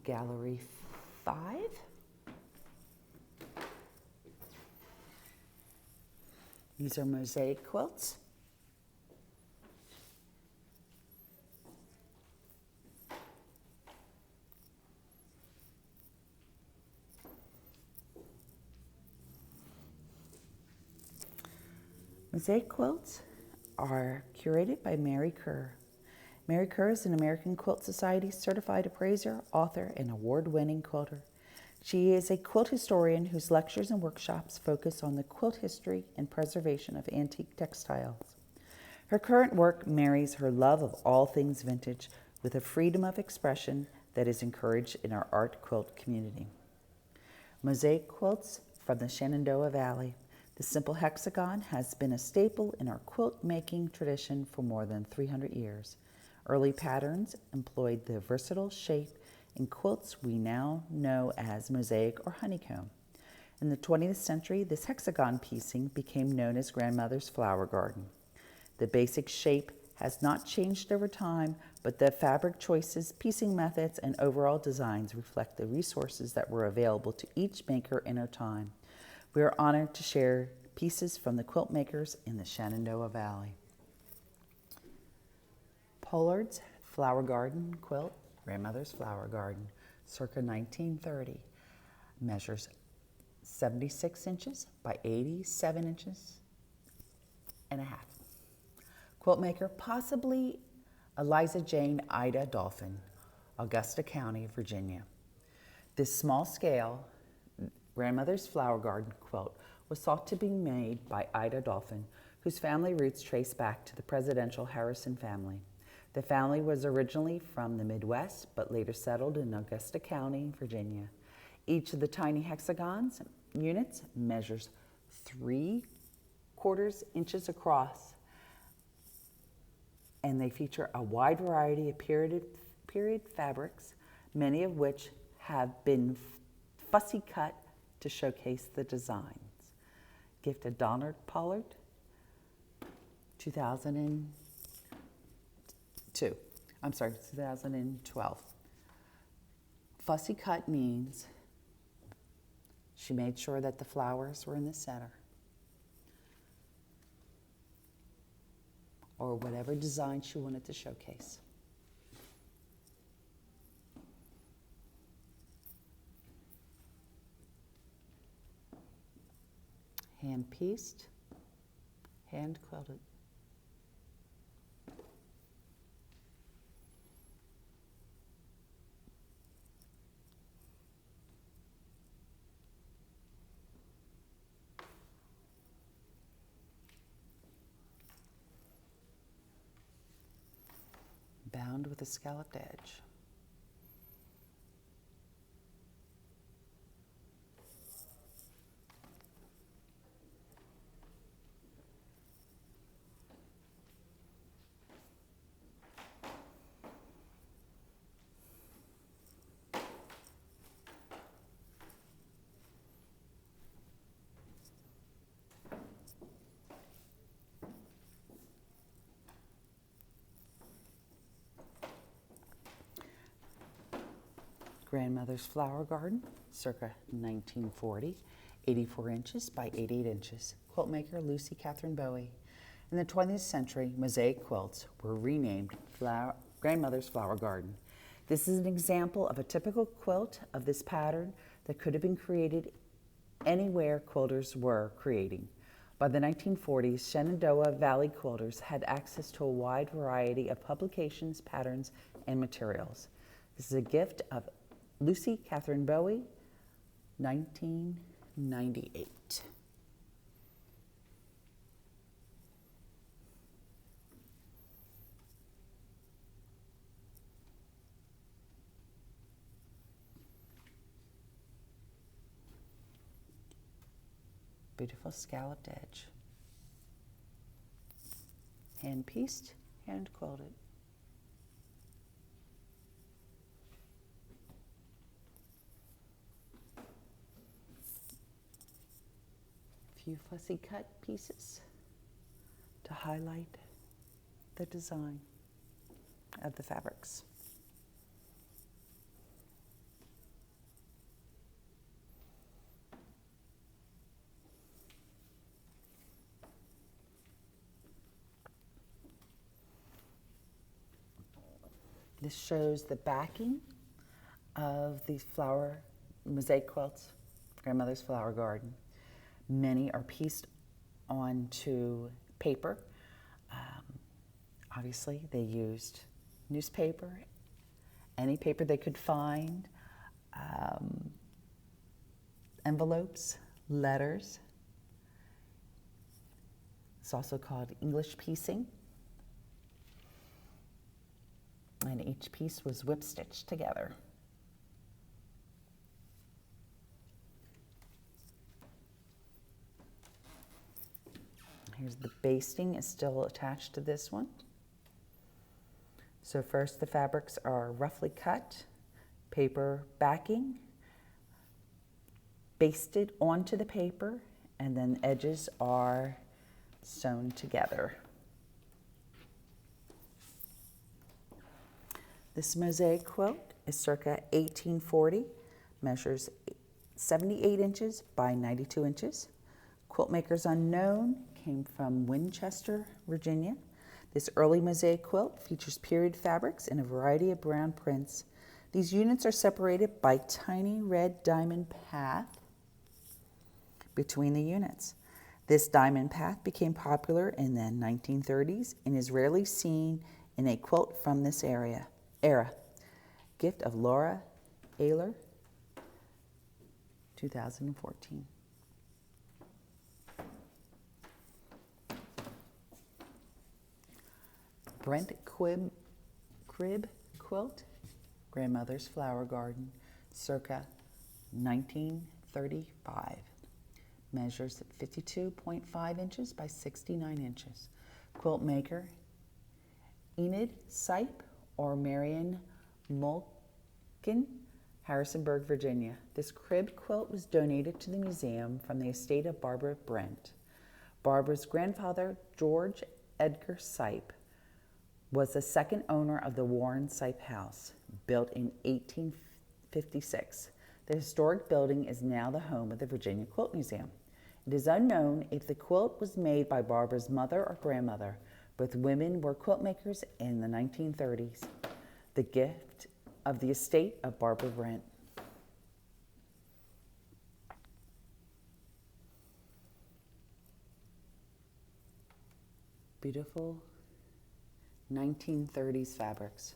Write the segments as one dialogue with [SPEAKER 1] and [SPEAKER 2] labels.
[SPEAKER 1] Gallery 5. These are Mosaic Quilts. Mosaic Quilts are curated by Mary Kerr. Mary Kerr is an American Quilt Society certified appraiser, author, and award-winning quilter. She is a quilt historian whose lectures and workshops focus on the quilt history and preservation of antique textiles. Her current work marries her love of all things vintage with a freedom of expression that is encouraged in our art quilt community. Mosaic Quilts from the Shenandoah Valley. The simple hexagon has been a staple in our quilt making tradition for more than 300 years. Early patterns employed the versatile shape in quilts we now know as mosaic or honeycomb. In the 20th century, this hexagon piecing became known as grandmother's flower garden. The basic shape has not changed over time, but the fabric choices, piecing methods, and overall designs reflect the resources that were available to each maker in her time. We are honored to share pieces from the quilt makers in the Shenandoah Valley. Pollard's Flower Garden Quilt, Grandmother's Flower Garden, circa 1930, measures 76 inches by 87 inches and a half. Quilt maker, possibly Eliza Jane Ida Dolphin, Augusta County, Virginia. This small scale Grandmother's Flower Garden quilt was thought to be made by Ida Dolphin, whose family roots trace back to the presidential Harrison family. The family was originally from the Midwest, but later settled in Augusta County, Virginia. Each of the tiny hexagons units measures 3/4 inches across, and they feature a wide variety of period fabrics, many of which have been fussy cut to showcase the designs. Gifted Donald Pollard, 2012. Fussy cut means she made sure that the flowers were in the center, or whatever design she wanted to showcase. Hand pieced, hand quilted. Bound with a scalloped edge. Grandmother's Flower Garden, circa 1940, 84 inches by 88 inches. Quilt maker Lucy Catherine Bowie. In the 20th century, Mosaic Quilts were renamed Grandmother's Flower Garden. This is an example of a typical quilt of this pattern that could have been created anywhere quilters were creating. By the 1940s, Shenandoah Valley quilters had access to a wide variety of publications, patterns, and materials. This is a gift of Lucy Catherine Bowie, 1998. Beautiful scalloped edge. Hand pieced, hand quilted. Few fussy cut pieces to highlight the design of the fabrics. This shows the backing of these mosaic quilts, Grandmother's Flower Garden. Many are pieced onto paper. Obviously, they used newspaper, any paper they could find, envelopes, letters. It's also called English piecing. And each piece was whip stitched together. Here's the basting is still attached to this one. So first the fabrics are roughly cut, paper backing, basted onto the paper, and then the edges are sewn together. This mosaic quilt is circa 1840, measures 78 inches by 92 inches. Quilt makers unknown, came from Winchester, Virginia. This early mosaic quilt features period fabrics in a variety of brown prints. These units are separated by tiny red diamond path between the units. This diamond path became popular in the 1930s and is rarely seen in a quilt from this era. Gift of Laura Ayler, 2014. Brent Crib Quilt, Grandmother's Flower Garden, circa 1935. Measures 52.5 inches by 69 inches. Quilt maker, Enid Sipe or Marion Mulkin, Harrisonburg, Virginia. This crib quilt was donated to the museum from the estate of Barbara Brent. Barbara's grandfather, George Edgar Sipe, was the second owner of the Warren Sipe House, built in 1856. The historic building is now the home of the Virginia Quilt Museum. It is unknown if the quilt was made by Barbara's mother or grandmother. Both women were quilt makers in the 1930s. The gift of the estate of Barbara Brent. Beautiful 1930s fabrics.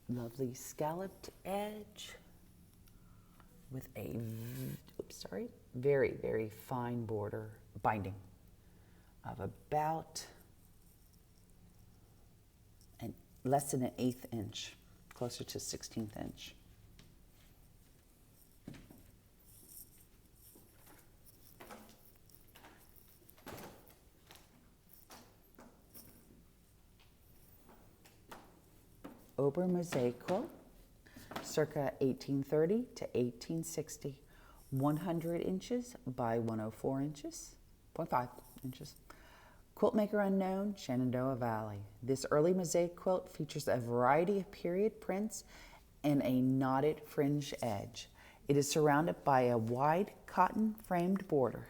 [SPEAKER 1] Lovely scalloped edge with a very, very fine border binding of about less than an 1/8 inch, closer to 1/16 inch. Ober Mosaic Quilt, circa 1830 to 1860, 100 inches by 104 inches, 0.5 inches. Quilt maker unknown, Shenandoah Valley. This early mosaic quilt features a variety of period prints and a knotted fringe edge. It is surrounded by a wide cotton framed border.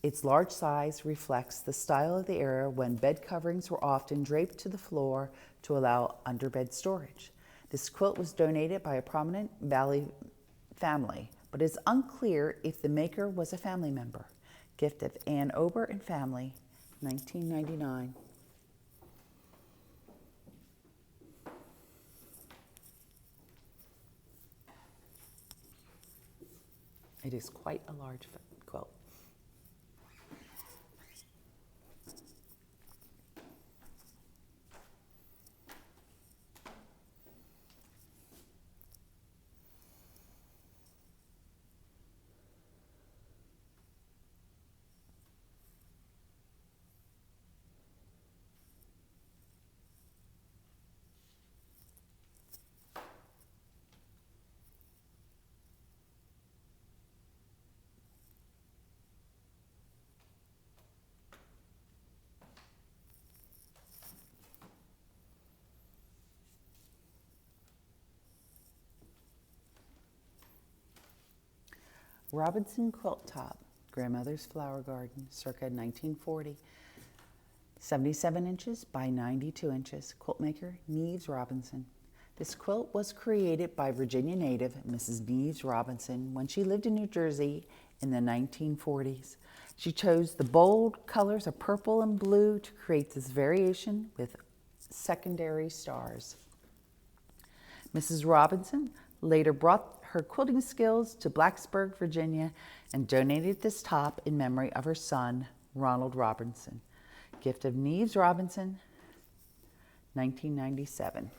[SPEAKER 1] Its large size reflects the style of the era when bed coverings were often draped to the floor to allow underbed storage. This quilt was donated by a prominent Valley family, but it is unclear if the maker was a family member. Gift of Ann Ober and family, 1999. It is quite a large quilt. Robinson Quilt Top, Grandmother's Flower Garden, circa 1940. 77 inches by 92 inches. Quilt maker, Neves Robinson. This quilt was created by Virginia native Mrs. Neves Robinson when she lived in New Jersey in the 1940s. She chose the bold colors of purple and blue to create this variation with secondary stars. Mrs. Robinson later brought her quilting skills to Blacksburg, Virginia, and donated this top in memory of her son, Ronald Robinson. Gift of Neves Robinson, 1997.